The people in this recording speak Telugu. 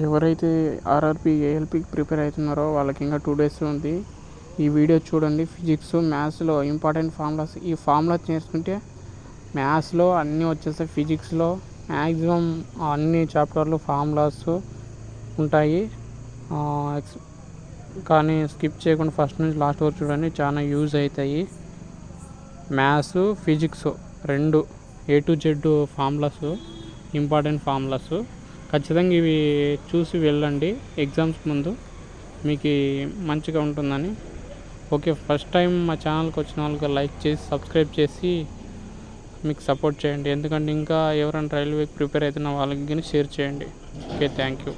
ఎవరైతే ఆర్ఆర్బి ఏఎల్పికి ప్రిపేర్ అవుతున్నారో వాళ్ళకి ఇంకా 2 days ఉంది. ఈ వీడియో చూడండి. ఫిజిక్స్ మ్యాథ్స్లో ఇంపార్టెంట్ ఫార్ములాస్, ఈ ఫార్ములాస్ నేర్చుకుంటే మ్యాథ్స్లో అన్నీ వచ్చేస్తాయి. ఫిజిక్స్లో మ్యాక్సిమం అన్ని చాప్టర్లు ఫార్ములాస్ ఉంటాయి. కానీ స్కిప్ చేయకుండా ఫస్ట్ నుంచి లాస్ట్ వరకు చూడండి, చాలా యూజ్ అవుతాయి. మ్యాథ్స్ ఫిజిక్స్ రెండు A to Z formulas, important formulas. ఖచ్చితంగా ఇవి చూసి వెళ్ళండి ఎగ్జామ్స్ ముందు, మీకు మంచిగా ఉంటుందని. ఓకే, ఫస్ట్ టైం మా ఛానల్కి వచ్చిన వాళ్ళకి లైక్ చేసి సబ్స్క్రైబ్ చేసి మీకు సపోర్ట్ చేయండి. ఎందుకంటే ఇంకా ఎవరైనా రైల్వేకి ప్రిపేర్ అవుతున్న వాళ్ళకి షేర్ చేయండి. Okay, thank you.